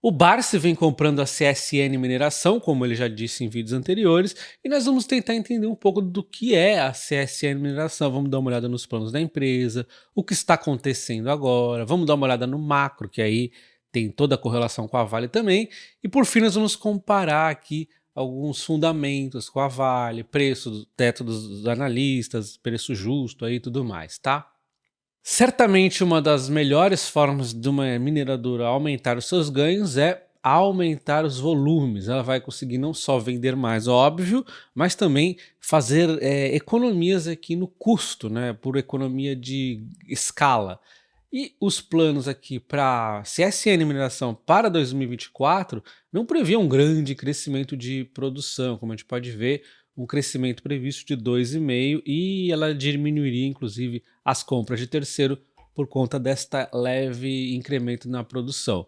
O Barsi vem comprando a CSN Mineração, como ele já disse em vídeos anteriores, e nós vamos tentar entender um pouco do que é a CSN Mineração. Vamos dar uma olhada nos planos da empresa, o que está acontecendo agora, vamos dar uma olhada no macro, que aí tem toda a correlação com a Vale também, e por fim nós vamos comparar aqui alguns fundamentos com a Vale, preço do teto dos analistas, preço justo aí e tudo mais, tá? Certamente uma das melhores formas de uma mineradora aumentar os seus ganhos é aumentar os volumes. Ela vai conseguir não só vender mais, óbvio, mas também fazer economias aqui no custo, né, por economia de escala. E os planos aqui para CSN Mineração para 2024 não previam um grande crescimento de produção, como a gente pode ver, um crescimento previsto de 2,5 e ela diminuiria inclusive as compras de terceiro por conta desta leve incremento na produção.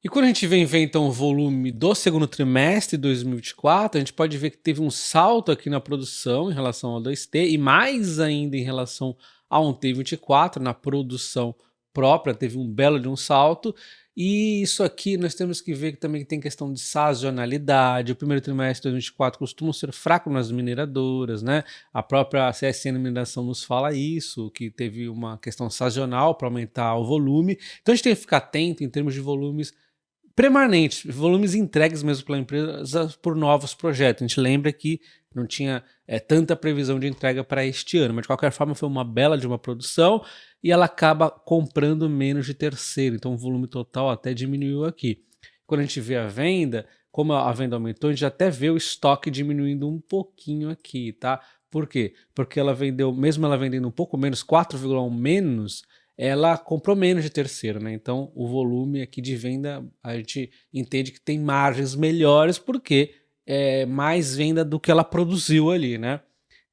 E quando a gente vem ver então o volume do segundo trimestre de 2024, a gente pode ver que teve um salto aqui na produção em relação ao 2T e mais ainda em relação a um T24 na produção própria, teve um belo de um salto. E isso aqui nós temos que ver que também tem questão de sazonalidade. O primeiro trimestre de 2024 costuma ser fraco nas mineradoras, né? A própria CSN Mineração nos fala isso, que teve uma questão sazonal para aumentar o volume. Então a gente tem que ficar atento em termos de volumes permanentes, volumes entregues mesmo pela empresa por novos projetos. A gente lembra que não tinha tanta previsão de entrega para este ano, mas de qualquer forma foi uma bela de uma produção e ela acaba comprando menos de terceiro, então o volume total até diminuiu aqui. Quando a gente vê a venda, como a venda aumentou, a gente até vê o estoque diminuindo um pouquinho aqui, tá? Por quê? Porque ela vendeu, mesmo ela vendendo um pouco menos, 4,1 menos, ela comprou menos de terceiro, né? Então o volume aqui de venda a gente entende que tem margens melhores porque é mais venda do que ela produziu ali, né?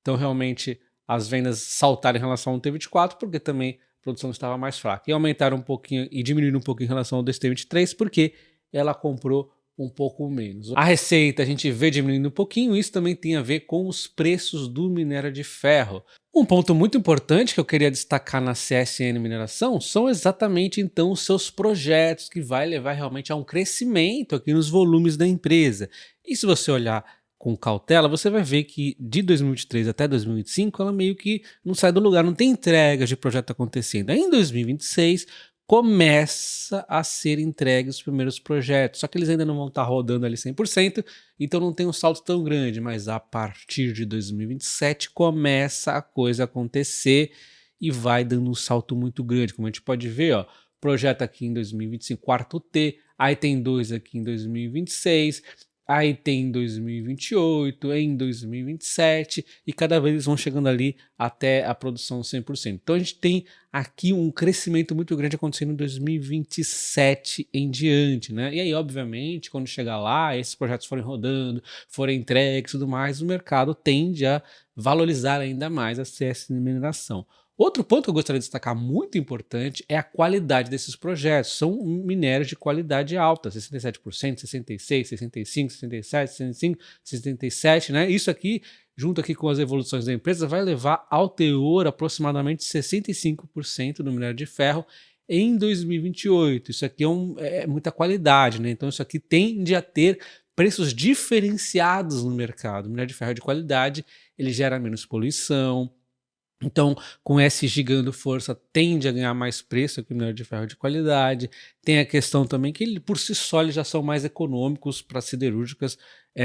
Então realmente as vendas saltaram em relação ao T24 porque também a produção estava mais fraca. E aumentaram um pouquinho e diminuíram um pouquinho em relação ao DST23 porque ela comprou um pouco menos. A receita a gente vê diminuindo um pouquinho, isso também tem a ver com os preços do minério de ferro. Um ponto muito importante que eu queria destacar na CSN Mineração são exatamente então os seus projetos, que vai levar realmente a um crescimento aqui nos volumes da empresa. E se você olhar com cautela, você vai ver que de 2023 até 2025 ela meio que não sai do lugar, não tem entregas de projeto acontecendo. Aí em 2026 começa a ser entregues os primeiros projetos, só que eles ainda não vão estar rodando ali 100%, então não tem um salto tão grande, mas a partir de 2027 começa a coisa acontecer e vai dando um salto muito grande, como a gente pode ver, ó, projeto aqui em 2025, quarto T, aí tem dois aqui em 2026, aí tem em 2028, em 2027 e cada vez eles vão chegando ali até a produção 100%. Então a gente tem aqui um crescimento muito grande acontecendo em 2027 em diante, né? E aí, obviamente, quando chegar lá, esses projetos forem rodando, forem entregues e tudo mais, o mercado tende a valorizar ainda mais a CS de mineração. Outro ponto que eu gostaria de destacar muito importante é a qualidade desses projetos. São minérios de qualidade alta, 67%, 66%, 65%, 67%, 65%, 67%, né? Isso aqui, junto aqui com as evoluções da empresa, vai levar ao teor aproximadamente 65% do minério de ferro em 2028. Isso aqui é muita qualidade, né? Então isso aqui tende a ter preços diferenciados no mercado. O minério de ferro de qualidade, ele gera menos poluição. Então, com SG ganhando força, tende a ganhar mais preço que o minério de ferro de qualidade. Tem a questão também que ele, por si só eles já são mais econômicos para siderúrgicas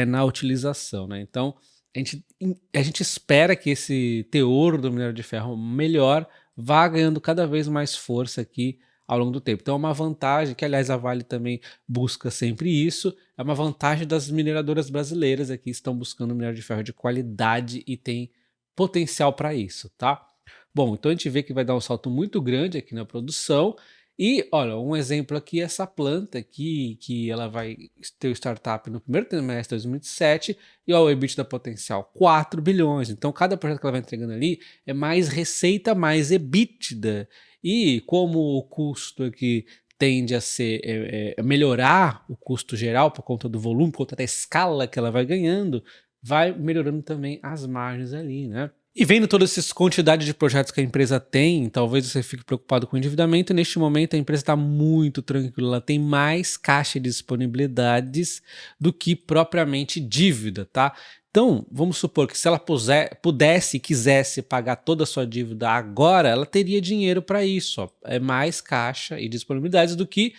na utilização, né? Então, a gente espera que esse teor do minério de ferro melhor vá ganhando cada vez mais força aqui ao longo do tempo. Então é uma vantagem, que aliás a Vale também busca sempre isso, é uma vantagem das mineradoras brasileiras aqui, estão buscando minério de ferro de qualidade e tem potencial para isso, tá? Bom, então a gente vê que vai dar um salto muito grande aqui na produção e, olha, um exemplo aqui é essa planta aqui, que ela vai ter o startup no primeiro trimestre de 2027 e ó, o EBITDA potencial 4 bilhões. Então cada projeto que ela vai entregando ali é mais receita, mais EBITDA. E como o custo aqui tende a ser melhorar o custo geral por conta do volume, por conta da escala que ela vai ganhando, vai melhorando também as margens ali, né? E vendo toda essa quantidade de projetos que a empresa tem, talvez você fique preocupado com o endividamento. Neste momento, a empresa está muito tranquila, ela tem mais caixa de disponibilidades do que propriamente dívida, tá? Então, vamos supor que se ela pudesse e quisesse pagar toda a sua dívida agora, ela teria dinheiro para isso. Ó. É mais caixa e disponibilidades do que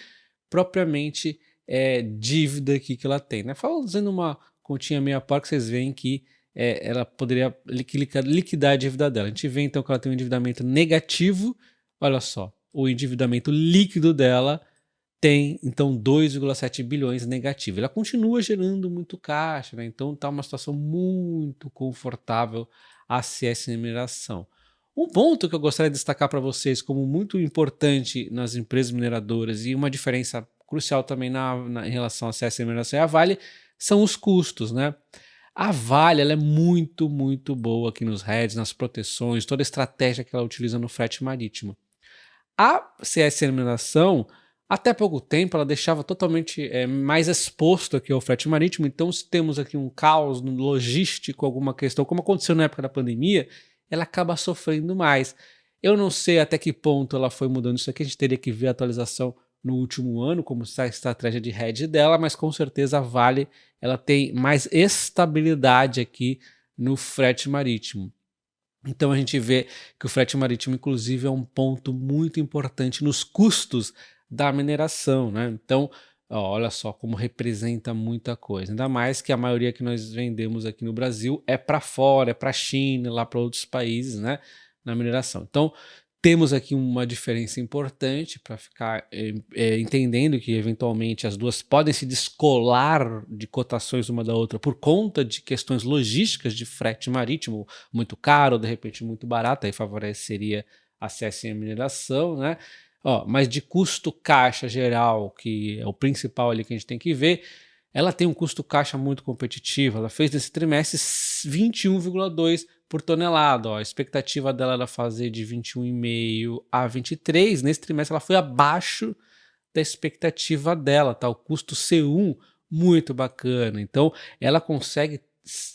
propriamente dívida aqui que ela tem, né? Fazendo uma continha meia porca, vocês veem que ela poderia liquidar a dívida dela. A gente vê então que ela tem um endividamento negativo. Olha só, o endividamento líquido dela tem então 2,7 bilhões negativo. Ela continua gerando muito caixa, né? Então está uma situação muito confortável a CS Mineração. Um ponto que eu gostaria de destacar para vocês como muito importante nas empresas mineradoras e uma diferença crucial também em relação à CS Mineração e a Vale são os custos, né? A Vale ela é muito boa aqui nos hedges, nas proteções, toda a estratégia que ela utiliza no frete marítimo. A CS Mineração, até pouco tempo, ela deixava totalmente mais exposto aqui ao frete marítimo. Então, se temos aqui um caos no logístico, alguma questão, como aconteceu na época da pandemia, ela acaba sofrendo mais. Eu não sei até que ponto ela foi mudando isso aqui, a gente teria que ver a atualização no último ano, como está a estratégia de hedge dela, mas com certeza a Vale ela tem mais estabilidade aqui no frete marítimo. Então a gente vê que o frete marítimo, inclusive, é um ponto muito importante nos custos da mineração, né? Então, ó, olha só como representa muita coisa. Ainda mais que a maioria que nós vendemos aqui no Brasil é para fora, é para a China, lá para outros países, né? Na mineração. Então, temos aqui uma diferença importante para ficar entendendo que eventualmente as duas podem se descolar de cotações uma da outra por conta de questões logísticas de frete marítimo muito caro, ou de repente muito barato, aí favoreceria acesso à mineração, né? Ó, mas de custo caixa geral, que é o principal ali que a gente tem que ver, ela tem um custo caixa muito competitivo. Ela fez desse trimestre 21,2 por tonelada. Ó. A expectativa dela era fazer de 21,5 a 23. Nesse trimestre ela foi abaixo da expectativa dela, tá? O custo C1 muito bacana. Então ela consegue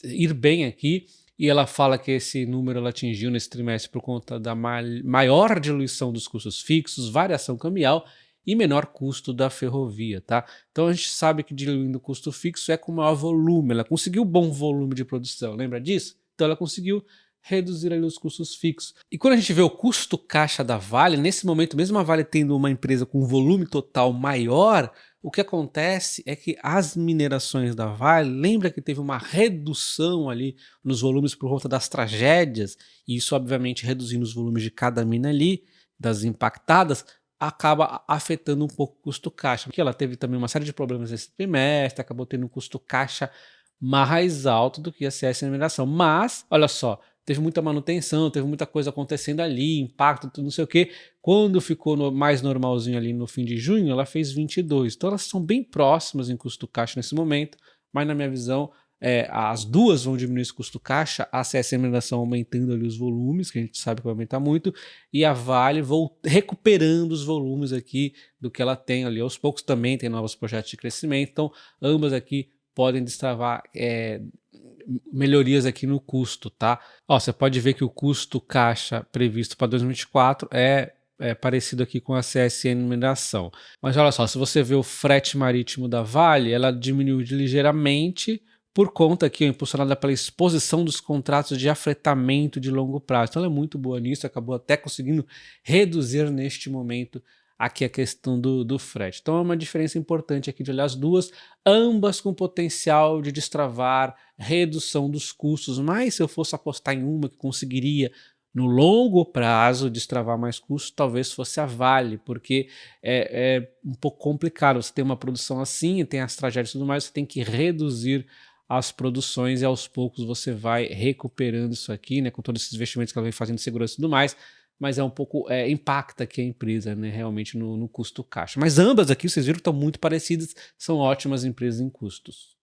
ir bem aqui e ela fala que esse número ela atingiu nesse trimestre por conta da maior diluição dos custos fixos, variação cambial e menor custo da ferrovia, tá? Então a gente sabe que diluindo o custo fixo é com maior volume, ela conseguiu bom volume de produção, lembra disso? Então ela conseguiu reduzir ali os custos fixos. E quando a gente vê o custo caixa da Vale, nesse momento, mesmo a Vale tendo uma empresa com volume total maior, o que acontece é que as minerações da Vale, lembra que teve uma redução ali nos volumes por conta das tragédias, e isso obviamente reduzindo os volumes de cada mina ali, das impactadas, acaba afetando um pouco o custo caixa, porque ela teve também uma série de problemas nesse trimestre, acabou tendo um custo caixa mais alto do que a CS mineração. Mas, olha só, teve muita manutenção, teve muita coisa acontecendo ali, impacto, tudo não sei o que. Quando ficou mais normalzinho ali no fim de junho, ela fez 22. Então elas são bem próximas em custo caixa nesse momento, mas na minha visão, as duas vão diminuir esse custo caixa, a CS mineração aumentando ali os volumes, que a gente sabe que vai aumentar muito, e a Vale recuperando os volumes aqui do que ela tem ali. Aos poucos também tem novos projetos de crescimento, então ambas aqui podem destravar melhorias aqui no custo, tá? Ó, você pode ver que o custo caixa previsto para 2024 é parecido aqui com a CSN mineração. Mas olha só, se você vê o frete marítimo da Vale, ela diminuiu ligeiramente por conta aqui, impulsionada pela exposição dos contratos de afretamento de longo prazo. Então ela é muito boa nisso, acabou até conseguindo reduzir neste momento aqui a questão do frete. Então é uma diferença importante aqui de olhar as duas, ambas com potencial de destravar redução dos custos, mas se eu fosse apostar em uma que conseguiria no longo prazo destravar mais custos, talvez fosse a Vale, porque é um pouco complicado, você tem uma produção assim, tem as tragédias e tudo mais, você tem que reduzir as produções e aos poucos você vai recuperando isso aqui, né, com todos esses investimentos que ela vem fazendo de segurança e tudo mais, mas é um pouco, impacta aqui a empresa, né, realmente no custo caixa. Mas ambas aqui, vocês viram que estão muito parecidas, são ótimas empresas em custos.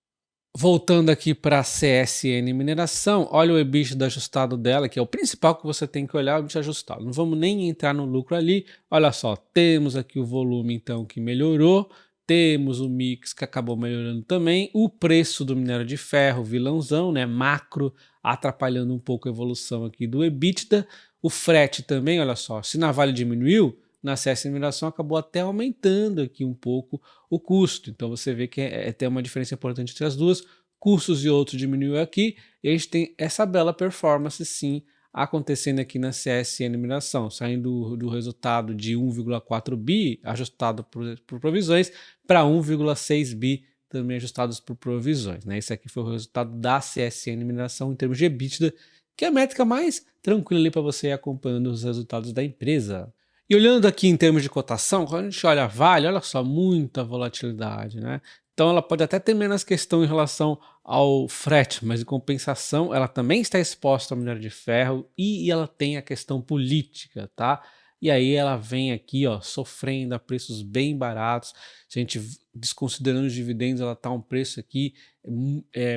Voltando aqui para a CSN Mineração, olha o EBITDA ajustado dela, que é o principal que você tem que olhar, o EBITDA ajustado. Não vamos nem entrar no lucro ali, olha só, temos aqui o volume então que melhorou, temos o mix que acabou melhorando também, o preço do minério de ferro, vilãozão, né, macro, atrapalhando um pouco a evolução aqui do EBITDA. O frete também, olha só, se na Vale diminuiu, na CS Mineração acabou até aumentando aqui um pouco o custo. Então você vê que tem uma diferença importante entre as duas. Custos e outros diminuiu aqui, e a gente tem essa bela performance sim acontecendo aqui na CSN Mineração, saindo do resultado de 1,4 bi ajustado por provisões para 1,6 bi também ajustados por provisões, né? Esse aqui foi o resultado da CSN Mineração em termos de EBITDA, que é a métrica mais tranquila ali para você ir acompanhando os resultados da empresa. E olhando aqui em termos de cotação, quando a gente olha a Vale, olha só, muita volatilidade, né? Então ela pode até ter menos questão em relação ao frete, mas em compensação ela também está exposta ao minério de ferro e ela tem a questão política, tá? E aí ela vem aqui, ó, sofrendo a preços bem baratos. Se a gente desconsiderando os dividendos, ela tá um preço aqui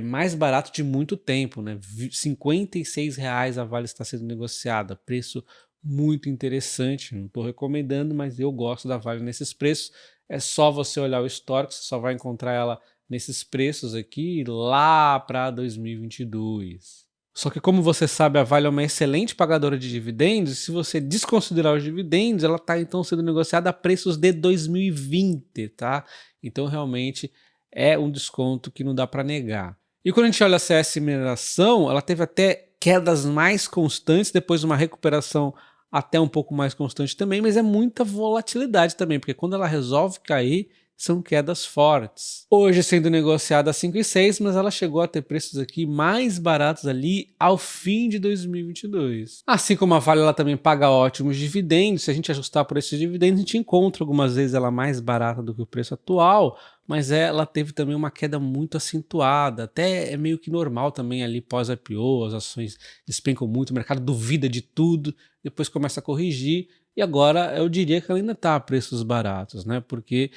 mais barato de muito tempo, né? R$ 56 a Vale está sendo negociada, preço muito interessante. Não estou recomendando, mas eu gosto da Vale nesses preços. É só você olhar o histórico, você só vai encontrar ela nesses preços aqui lá para 2022. Só que como você sabe, a Vale é uma excelente pagadora de dividendos, e se você desconsiderar os dividendos, ela está então sendo negociada a preços de 2020, tá? Então realmente é um desconto que não dá para negar. E quando a gente olha a CS Mineração, ela teve até quedas mais constantes, depois uma recuperação até um pouco mais constante também, mas é muita volatilidade também, porque quando ela resolve cair, são quedas fortes. Hoje sendo negociada a 5,6, mas ela chegou a ter preços aqui mais baratos ali ao fim de 2022. Assim como a Vale, ela também paga ótimos dividendos. Se a gente ajustar por esses dividendos, a gente encontra algumas vezes ela mais barata do que o preço atual, mas ela teve também uma queda muito acentuada, até é meio que normal também ali pós-IPO, as ações despencam muito, o mercado duvida de tudo, depois começa a corrigir, e agora eu diria que ela ainda está a preços baratos, né? Porque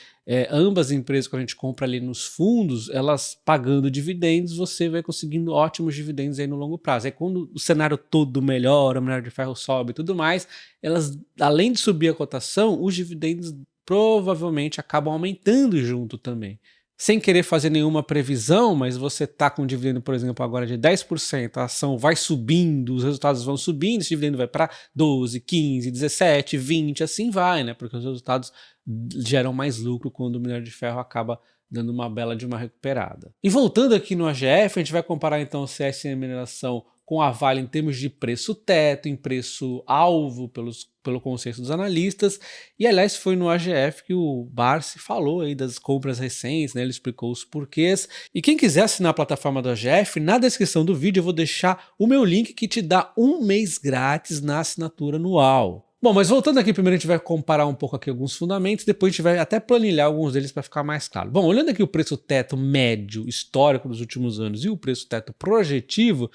ambas as empresas que a gente compra ali nos fundos, elas pagando dividendos, você vai conseguindo ótimos dividendos aí no longo prazo. Aí quando o cenário todo melhora, o minério de ferro sobe e tudo mais, elas, além de subir a cotação, os dividendos provavelmente acabam aumentando junto também. Sem querer fazer nenhuma previsão, mas você está com um dividendo, por exemplo, agora de 10%, a ação vai subindo, os resultados vão subindo, esse dividendo vai para 12, 15, 17, 20, assim vai, né? Porque os resultados geram mais lucro quando o minério de ferro acaba dando uma bela de uma recuperada. E voltando aqui no AGF, a gente vai comparar então o CSN Mineração com a Vale em termos de preço teto, em preço alvo pelo consenso dos analistas, e aliás foi no AGF que o Barsi falou aí das compras recentes, né? Ele explicou os porquês, e quem quiser assinar a plataforma do AGF, na descrição do vídeo eu vou deixar o meu link que te dá 1 mês grátis na assinatura anual. Bom, mas voltando aqui, primeiro a gente vai comparar um pouco aqui alguns fundamentos, depois a gente vai até planilhar alguns deles para ficar mais claro. Bom, olhando aqui o preço teto médio histórico dos últimos anos e o preço teto projetivo,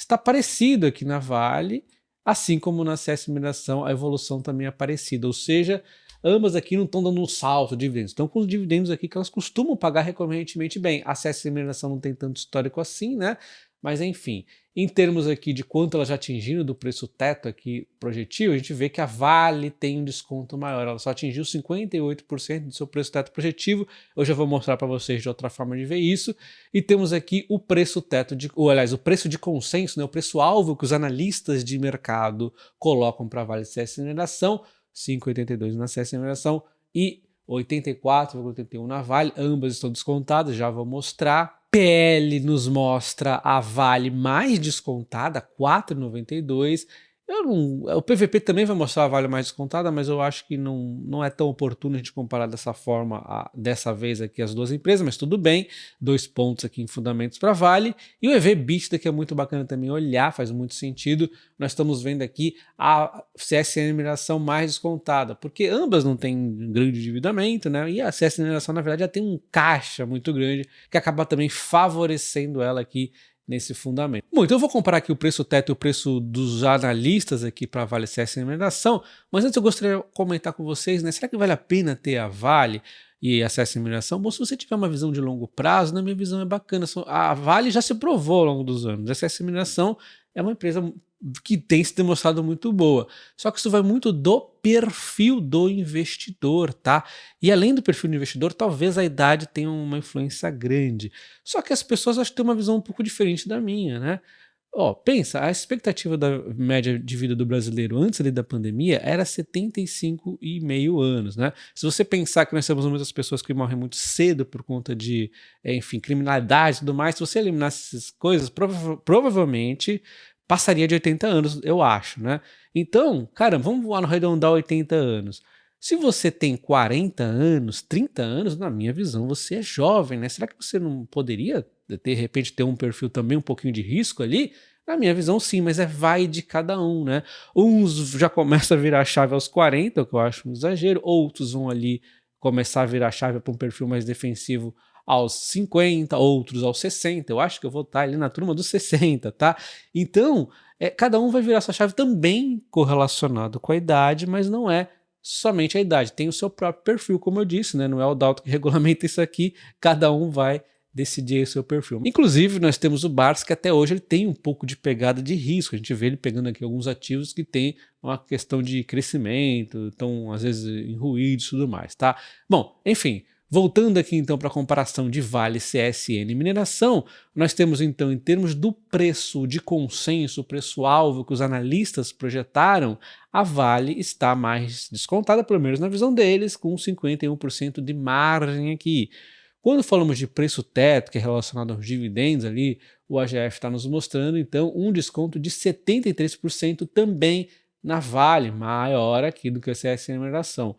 está parecido aqui na Vale, assim como na CS Mineração, a evolução também é parecida, ou seja, ambas aqui não estão dando um salto de dividendos, estão com os dividendos aqui que elas costumam pagar recorrentemente bem. A CS Mineração não tem tanto histórico assim, né? Mas enfim, em termos aqui de quanto ela já atingiu do preço teto aqui projetivo, a gente vê que a Vale tem um desconto maior, ela só atingiu 58% do seu preço teto projetivo. Eu já vou mostrar para vocês de outra forma de ver isso. E temos aqui o preço teto, ou aliás, o preço de consenso, né, o preço-alvo que os analistas de mercado colocam para a Vale CS Mineração, 5,82 na CS Mineração e 84,81 na Vale, ambas estão descontadas, já vou mostrar. PL nos mostra a Vale mais descontada, 4,92. O PVP também vai mostrar a Vale mais descontada, mas eu acho que não é tão oportuno a gente comparar dessa forma, dessa vez aqui as duas empresas, mas tudo bem, 2 pontos aqui em fundamentos para Vale. E o EV/EBITDA, que é muito bacana também olhar, faz muito sentido. Nós estamos vendo aqui a CSN Mineração mais descontada, porque ambas não têm grande endividamento, né? E a CSN Mineração, na verdade, já tem um caixa muito grande, que acaba também favorecendo ela aqui nesse fundamento. Bom, então eu vou comparar aqui o preço teto e o preço dos analistas aqui para a Vale CS Mineração, mas antes eu gostaria de comentar com vocês, né, será que vale a pena ter a Vale e a CS Mineração? Bom, se você tiver uma visão de longo prazo, na minha visão é bacana, a Vale já se provou ao longo dos anos, a CS Mineração é uma empresa que tem se demonstrado muito boa. Só que isso vai muito do perfil do investidor, tá? E além do perfil do investidor, talvez a idade tenha uma influência grande. Só que as pessoas acho que têm uma visão um pouco diferente da minha, né? Ó, pensa, a expectativa da média de vida do brasileiro antes ali da pandemia era 75,5 anos, né. Se você pensar que nós temos muitas pessoas que morrem muito cedo por conta de, enfim, criminalidade e tudo mais, se você eliminasse essas coisas, provavelmente passaria de 80 anos, eu acho, né. Então, cara, vamos arredondar 80 anos. Se você tem 40 anos, 30 anos, na minha visão, você é jovem, né. Será que você não poderia, de repente, ter um perfil também um pouquinho de risco ali? Na minha visão, sim, mas vai de cada um, né? Uns já começam a virar a chave aos 40, o que eu acho um exagero, outros vão ali começar a virar a chave para um perfil mais defensivo aos 50, outros aos 60. Eu acho que eu vou estar ali na turma dos 60, tá? Então, cada um vai virar sua chave também correlacionado com a idade, mas não é somente a idade, tem o seu próprio perfil, como eu disse, né? Não é o Dalton que regulamenta isso aqui, cada um vai decidir aí o seu perfil. Inclusive, nós temos o Barça, que até hoje ele tem um pouco de pegada de risco. A gente vê ele pegando aqui alguns ativos que tem uma questão de crescimento, estão às vezes em ruídos e tudo mais, tá? Bom, enfim, voltando aqui então para a comparação de Vale, CSN e mineração, nós temos então, em termos do preço de consenso, o preço-alvo que os analistas projetaram, a Vale está mais descontada, pelo menos na visão deles, com 51% de margem aqui. Quando falamos de preço teto, que é relacionado aos dividendos ali, o AGF está nos mostrando então um desconto de 73% também na Vale, maior aqui do que o CSN Mineração.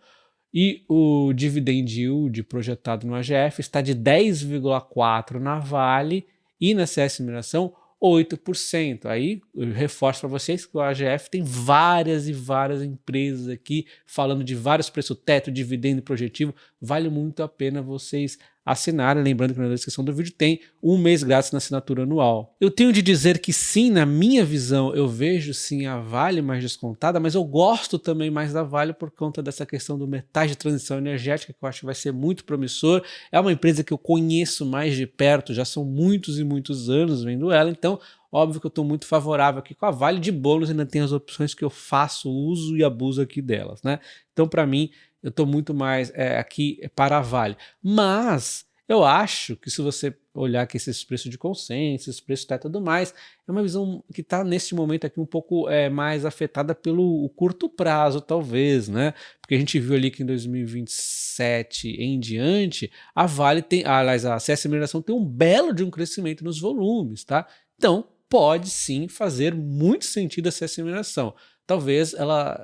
E o dividend yield projetado no AGF está de 10,4% na Vale e na CS Mineração 8%. Aí eu reforço para vocês que o AGF tem várias e várias empresas aqui falando de vários preços teto, dividendo projetivo. Vale muito a pena vocês assinarem. Lembrando que na descrição do vídeo tem um mês grátis na assinatura anual. Eu tenho de dizer que sim, na minha visão, eu vejo sim a Vale mais descontada, mas eu gosto também mais da Vale por conta dessa questão do metais de transição energética, que eu acho que vai ser muito promissor. É uma empresa que eu conheço mais de perto, já são muitos e muitos anos vendo ela, então óbvio que eu estou muito favorável aqui com a Vale. De bônus ainda tem as opções que eu faço uso e abuso aqui delas, né? Então para mim, eu estou muito mais aqui para a Vale. Mas eu acho que se você olhar aqui esses preços de consenso, esses preços teto e tudo mais, é uma visão que está nesse momento aqui um pouco mais afetada pelo curto prazo, talvez, né? Porque a gente viu ali que em 2027 em diante, a Vale tem, aliás, a CS Mineração tem um belo de um crescimento nos volumes, tá? Então, pode sim fazer muito sentido a CS Mineração. Talvez ela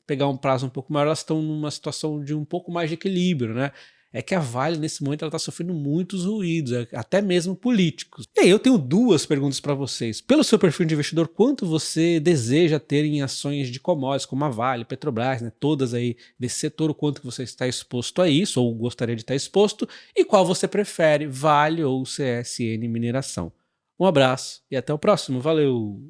pegar um prazo um pouco maior, elas estão numa situação de um pouco mais de equilíbrio, né? É que a Vale, nesse momento, ela está sofrendo muitos ruídos, até mesmo políticos. E aí, eu tenho duas perguntas para vocês. Pelo seu perfil de investidor, quanto você deseja ter em ações de commodities, como a Vale, Petrobras, né, todas aí desse setor, o quanto você está exposto a isso, ou gostaria de estar exposto, e qual você prefere, Vale ou CSN Mineração? Um abraço e até o próximo. Valeu!